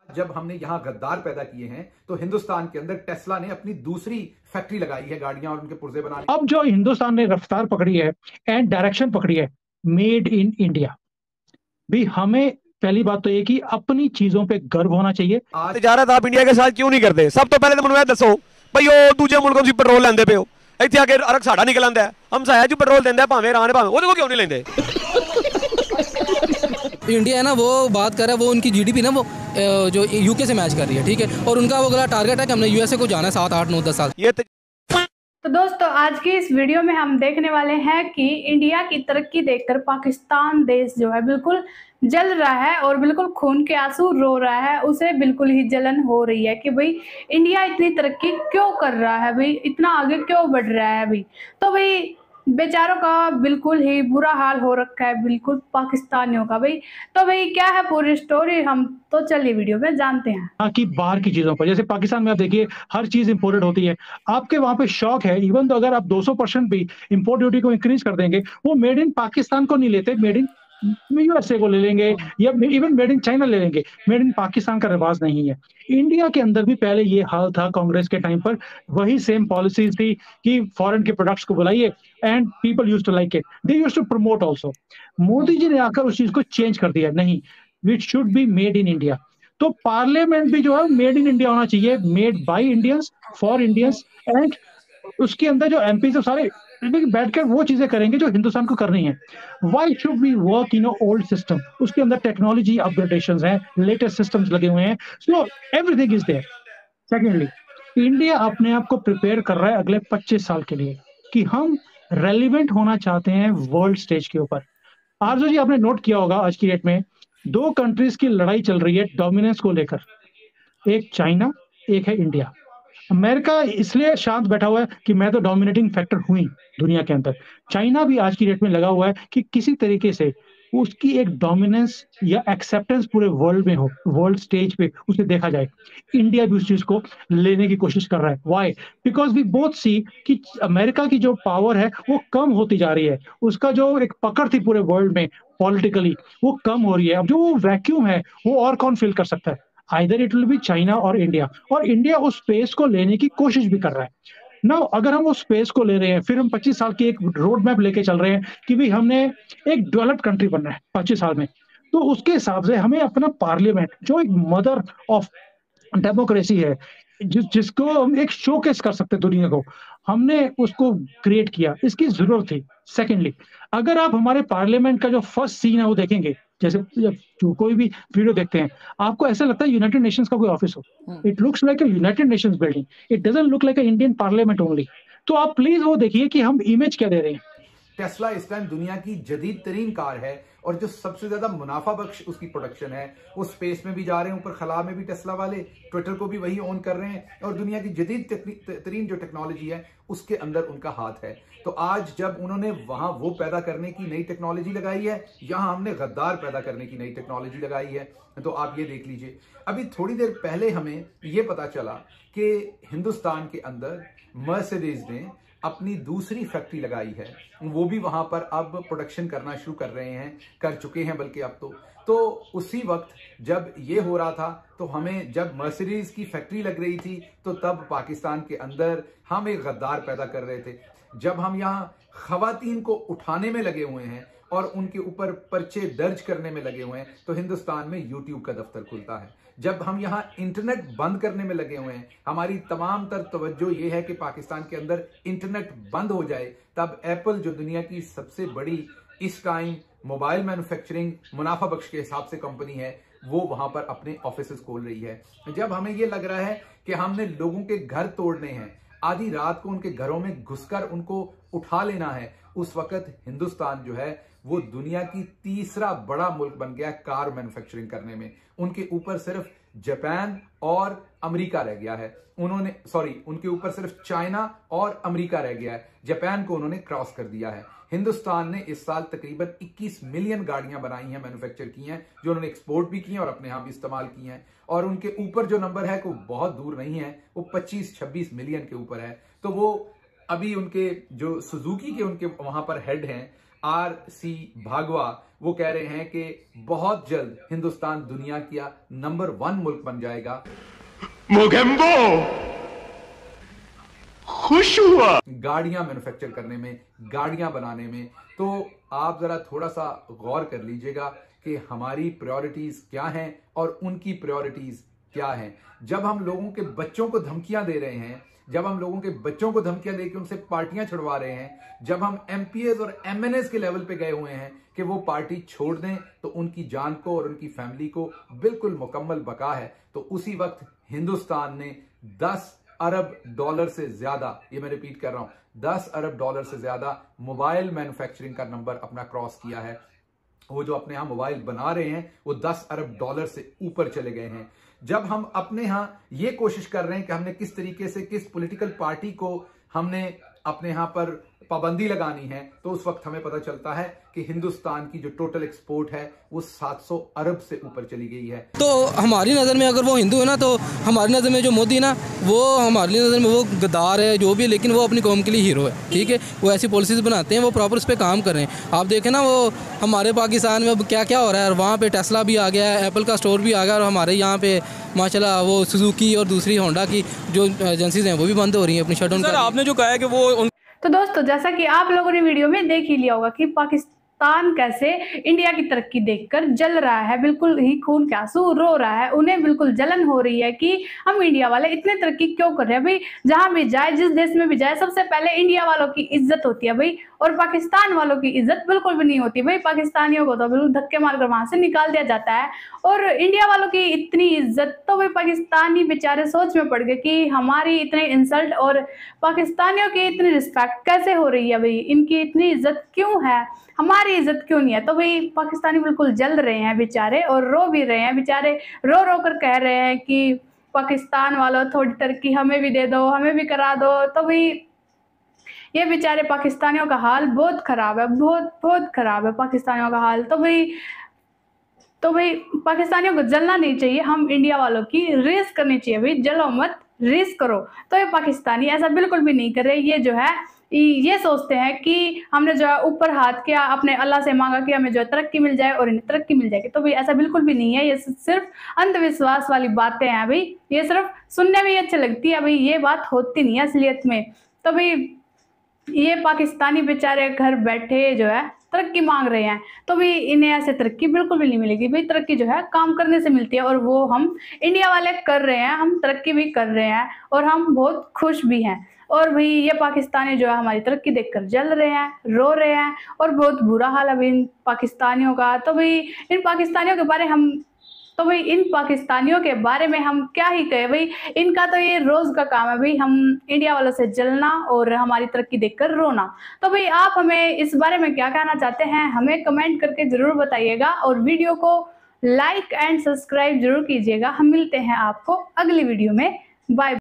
जब हमने यहाँ गद्दार पैदा किए हैं तो हिंदुस्तान के अंदर टेस्ला ने अपनी दूसरी फैक्ट्री लगाई है गाड़ियां और उनके पुर्जे बनाने। अब जो हिंदुस्तान ने रफ्तार पकड़ी है एंड डायरेक्शन पकड़ी है, मेड इन इंडिया। भी हमें पहली बात तो ये कि अपनी चीजों पे गर्व होना चाहिए। आज तिजारत आप इंडिया के साथ क्यों नहीं करते? सब तो पहले तो ਮੈਨੂੰ ਇਹ ਦੱਸੋ ਭਈ ਉਹ ਦੂਜੇ ਮੁਲਕਾਂ ਤੋਂ ਪੈਟਰੋਲ ਲੈਂਦੇ ਪਿਓ, ਇੱਥੇ ਆ ਕੇ ਅਰਕ ਸਾਡਾ ਨਿਕਲ ਆਂਦਾ ਹੈ, ਹਮਸਾਇਆ ਜੀ ਪੈਟਰੋਲ ਦਿੰਦਾ ਭਾਵੇਂ ਇਰਾਨ ਭਾਵੇਂ ਉਹਦੇ ਕੋ ਕਿਉਂ ਨਹੀਂ ਲੈਂਦੇ? इंडिया है ना, वो बात कर रहा है, वो उनकी जीडीपी ना वो जो यूके से मैच कर रही है, ठीक है, और उनका वो अगला टारगेट है कि हमने यूएसए को जाना है 7, 8, 9, 10 साल। ये तो दोस्तों आज की इस वीडियो में हम देखने वाले हैं कि इंडिया की तरक्की देखकर पाकिस्तान देश जो है बिल्कुल जल रहा है और बिल्कुल खून के आंसू रो रहा है। उसे बिल्कुल ही जलन हो रही है कि भाई इंडिया इतनी तरक्की क्यों कर रहा है, भाई इतना आगे क्यों बढ़ रहा है भाई। तो भाई बेचारों का बिल्कुल ही बुरा हाल हो रखा है, बिल्कुल पाकिस्तानियों का भाई। तो भाई क्या है पूरी स्टोरी, हम तो चलिए वीडियो में जानते हैं। हाँ, कि बाहर की चीजों पर, जैसे पाकिस्तान में आप देखिए हर चीज इंपोर्टेड होती है। आपके वहां पे शौक है, इवन तो अगर आप 200% भी इंपोर्ट ड्यूटी को इंक्रीज कर देंगे, वो मेड इन पाकिस्तान को नहीं लेते, मेड इन यूएसए को ले लेंगे या इवन मेड इन चाइना ले लेंगे। मेड इन पाकिस्तान का रिवाज नहीं है। इंडिया के अंदर भी पहले ये हाल था, कांग्रेस के टाइम पर वही सेम पॉलिसीज थी कि फॉरेन के प्रोडक्ट्स को बुलाइए and people used to like it, they used to promote also. Modi ji ने आकर उस चीज को चेंज कर दिया, नहीं, it should be made in India. तो पार्लियामेंट भी जो है मेड इन इंडिया होना चाहिए, made by Indians for Indians, and उसके अंदर जो एमपी सब सारे बैठकर वो चीजें करेंगे जो हिंदुस्तान को करनी है। Why should we work in old system? उसके अंदर टेक्नोलॉजी अपग्रेडेशन है, लेटेस्ट सिस्टम्स लगे हुए हैं, so everything is there. Secondly, India अपने आप को प्रिपेयर कर रहा है अगले 25 साल के लिए कि हम रेलिवेंट होना चाहते हैं वर्ल्ड स्टेज के ऊपर। आरजू जी, आपने नोट किया होगा आज की डेट में 2 कंट्रीज की लड़ाई चल रही है डोमिनेंस को लेकर, एक चाइना, एक है इंडिया। अमेरिका इसलिए शांत बैठा हुआ है कि मैं तो डोमिनेटिंग फैक्टर हुई दुनिया के अंदर। चाइना भी आज की डेट में लगा हुआ है कि किसी तरीके से उसकी एक डोमिनेंस या एक्सेप्टेंस पूरे वर्ल्ड में हो, वर्ल्ड स्टेज पे उसे देखा जाए। इंडिया भी उस चीज को लेने की कोशिश कर रहा है। व्हाई? बिकॉज वी बोथ सी कि अमेरिका की जो पावर है वो कम होती जा रही है, उसका जो एक पकड़ थी पूरे वर्ल्ड में पॉलिटिकली वो कम हो रही है। अब जो वो वैक्यूम है वो और कौन फिल कर सकता है? Either it will be China और इंडिया उस स्पेस को लेने की कोशिश भी कर रहा है ना। अगर हम उस स्पेस को ले रहे हैं, फिर हम 25 साल की एक रोड मैप लेके चल रहे हैं कि भाई हमने एक डेवलप्ड कंट्री बनना है 25 साल में, तो उसके हिसाब से हमें अपना पार्लियामेंट जो एक मदर ऑफ डेमोक्रेसी है, जिसको हम एक शोकेस कर सकते हैं दुनिया को, हमने उसको क्रिएट किया, इसकी जरूरत थी। सेकेंडली, अगर आप हमारे पार्लियामेंट का जो फर्स्ट सीन है वो देखेंगे, जैसे जो कोई भी वीडियो देखते हैं, आपको ऐसा लगता है यूनाइटेड नेशंस का कोई ऑफिस हो। It looks like a United Nations building, it doesn't look like a Indian parliament only. तो आप प्लीज वो देखिए कि हम इमेज क्या दे रहे हैं। टेस्ला इस टाइम दुनिया की जदीद तरीन कार है और जो सबसे ज्यादा मुनाफा बख्श उसकी प्रोडक्शन है। वो स्पेस में भी जा रहे हैं, ऊपर खला में भी टेस्ला वाले, ट्विटर को भी वही ओन कर रहे हैं और दुनिया की जदीद तरीन जो टेक्नोलॉजी है उसके अंदर उनका हाथ है। तो आज जब उन्होंने वहां वो पैदा करने की नई टेक्नोलॉजी लगाई है, यहां हमने गद्दार पैदा करने की नई टेक्नोलॉजी लगाई है। तो आप ये देख लीजिए, अभी थोड़ी देर पहले हमें ये पता चला कि हिंदुस्तान के अंदर मर्सिडीज ने अपनी दूसरी फैक्ट्री लगाई है। वो भी वहां पर अब प्रोडक्शन करना शुरू कर रहे हैं, कर चुके हैं बल्कि अब तो उसी वक्त जब ये हो रहा था, तो हमें जब मर्सिडीज की फैक्ट्री लग रही थी तो तब पाकिस्तान के अंदर हम एक गद्दार पैदा कर रहे थे। जब हम यहाँ खवातीन को उठाने में लगे हुए हैं और उनके ऊपर पर्चे दर्ज करने में लगे हुए हैं, तो हिंदुस्तान में यूट्यूब का दफ्तर खुलता है। जब हम यहाँ इंटरनेट बंद करने में लगे हुए हैं, हमारी तमाम तर तवज्जो ये है कि पाकिस्तान के अंदर इंटरनेट बंद हो जाए, तब एप्पल जो दुनिया की सबसे बड़ी इस टाइम मोबाइल मैन्युफैक्चरिंग मुनाफा बख्श के हिसाब से कंपनी है, वो वहां पर अपने ऑफिस खोल रही है। जब हमें ये लग रहा है कि हमने लोगों के घर तोड़ने हैं, आधी रात को उनके घरों में घुसकर उनको उठा लेना है, उस वक्त हिंदुस्तान जो है वो दुनिया की तीसरा बड़ा मुल्क बन गया कार मैन्युफैक्चरिंग करने में। उनके ऊपर सिर्फ जापान और अमेरिका रह गया है। उनके ऊपर सिर्फ चाइना और अमेरिका रह गया है। जापान को उन्होंने क्रॉस कर दिया है। हिंदुस्तान ने इस साल तकरीबन 21 मिलियन गाड़ियां बनाई हैं, मैन्युफैक्चर की हैं, जो उन्होंने एक्सपोर्ट भी की हैं और अपने यहां भी इस्तेमाल की हैं। और उनके ऊपर जो नंबर है वो बहुत दूर नहीं है, वो 25-26 मिलियन के ऊपर है। तो वो अभी उनके जो सुजुकी के उनके वहां पर हेड हैं, RC भागवा वो कह रहे हैं कि बहुत जल्द हिंदुस्तान दुनिया का नंबर 1 मुल्क बन जाएगा। मोगेम्बो खुश हुआ गाड़ियां मैन्युफैक्चर करने में, गाड़ियां बनाने में। तो आप जरा थोड़ा सा गौर कर लीजिएगा कि हमारी प्रायोरिटीज क्या हैं और उनकी प्रायोरिटीज क्या हैं। जब हम लोगों के बच्चों को धमकियां दे रहे हैं, जब हम लोगों के बच्चों को धमकियां देकर उनसे पार्टियां छुड़वा रहे हैं, जब हम MPs और MNs के लेवल पे गए हुए हैं कि वो पार्टी छोड़ दें, तो उनकी जान को और उनकी फैमिली को बिल्कुल मुकम्मल बका है। तो उसी वक्त हिंदुस्तान ने 10 अरब डॉलर से ज्यादा, ये मैं रिपीट कर रहा हूं, 10 अरब डॉलर से ज्यादा मोबाइल मैन्युफैक्चरिंग का नंबर अपना क्रॉस किया है। वो जो अपने यहां मोबाइल बना रहे हैं वो 10 अरब डॉलर से ऊपर चले गए हैं। जब हम अपने यहां ये कोशिश कर रहे हैं कि हमने किस तरीके से किस पॉलिटिकल पार्टी को हमने अपने यहां पर पाबंदी लगानी है, तो उस वक्त हमें पता चलता है कि हिंदुस्तान की जो टोटल एक्सपोर्ट है वो 700 अरब से ऊपर चली गई है। तो हमारी नज़र में अगर वो हिंदू है ना, तो हमारी नज़र में जो मोदी है ना, वो हमारी नज़र में वो गद्दार है जो भी, लेकिन वो अपनी कौम के लिए हीरो है। ठीक है, वो ऐसी पॉलिसीज़ बनाते हैं, वो प्रॉपर उस पर काम कर रहे हैं। आप देखें ना, वो हमारे पाकिस्तान में अब क्या क्या हो रहा है। और वहाँ पर टेस्ला भी आ गया है, एप्पल का स्टोर भी आ गया, और हमारे यहाँ पे माशाल्लाह वो सुजुकी और दूसरी होंडा की जो एजेंसीज हैं वो भी बंद हो रही हैं अपनी शटडाउन। सर आपने जो कहा है कि वो तो दोस्तों, जैसा कि आप लोगों ने वीडियो में देख ही लिया होगा कि पाकिस्तान कैसे इंडिया की तरक्की देखकर जल रहा है, बिल्कुल ही खून के आंसू रो रहा है। उन्हें बिल्कुल जलन हो रही है कि हम इंडिया वाले इतने तरक्की क्यों कर रहे हैं भाई। जहां भी जाए, जिस देश में भी जाए, सबसे पहले इंडिया वालों की इज्जत होती है भाई, और पाकिस्तान वालों की इज्जत बिल्कुल भी नहीं होती भाई। पाकिस्तानियों को तो बिल्कुल धक्के मारकर वहां से निकाल दिया जाता है, और इंडिया वालों की इतनी इज्जत तो भाई पाकिस्तानी बेचारे सोच में पड़ गए कि हमारी इतने इंसल्ट और पाकिस्तानियों की इतनी रिस्पेक्ट कैसे हो रही है भाई, इनकी इतनी इज्जत क्यों है, हमारी इज्जत क्यों नहीं है। तो भाई पाकिस्तानी बिल्कुल जल रहे हैं बेचारे, और रो भी रहे हैं बेचारे, रो रो कर कह रहे हैं कि पाकिस्तान वालों थोड़ी तरक्की हमें भी दे दो, हमें भी करा दो। तो भाई ये बेचारे पाकिस्तानियों का हाल बहुत खराब है, बहुत बहुत खराब है पाकिस्तानियों का हाल। तो भाई पाकिस्तानियों को जलना नहीं चाहिए, हम इंडिया वालों की रेस करनी चाहिए भाई, जलो मत, रेस करो। तो ये पाकिस्तानी ऐसा बिल्कुल भी नहीं कर रहे। ये जो है ये सोचते हैं कि हमने जो है ऊपर हाथ किया, अपने अल्लाह से मांगा कि हमें जो है तरक्की मिल जाए और इन्हें तरक्की मिल जाएगी। तो भाई ऐसा बिल्कुल भी नहीं है, ये सिर्फ अंधविश्वास वाली बातें हैं भाई, ये सिर्फ सुनने में ही अच्छी लगती है भाई, ये बात होती नहीं है असलियत में। तो भाई ये पाकिस्तानी बेचारे घर बैठे जो है तरक्की मांग रहे हैं, तो भी इन्हें ऐसे तरक्की बिल्कुल भी नहीं मिलेगी भाई। तरक्की जो है काम करने से मिलती है, और वो हम इंडिया वाले कर रहे हैं, हम तरक्की भी कर रहे हैं और हम बहुत खुश भी हैं। और भाई ये पाकिस्तानी जो है हमारी तरक्की देखकर जल रहे हैं, रो रहे हैं, और बहुत बुरा हाल है भाई इन पाकिस्तानियों का। तो भाई इन पाकिस्तानियों के बारे में हम क्या ही कहें भाई, इनका तो ये रोज का काम है भाई, हम इंडिया वालों से जलना और हमारी तरक्की देखकर रोना। तो भाई आप हमें इस बारे में क्या कहना चाहते हैं, हमें कमेंट करके जरूर बताइएगा, और वीडियो को लाइक एंड सब्सक्राइब जरूर कीजिएगा। हम मिलते हैं आपको अगली वीडियो में, बाय।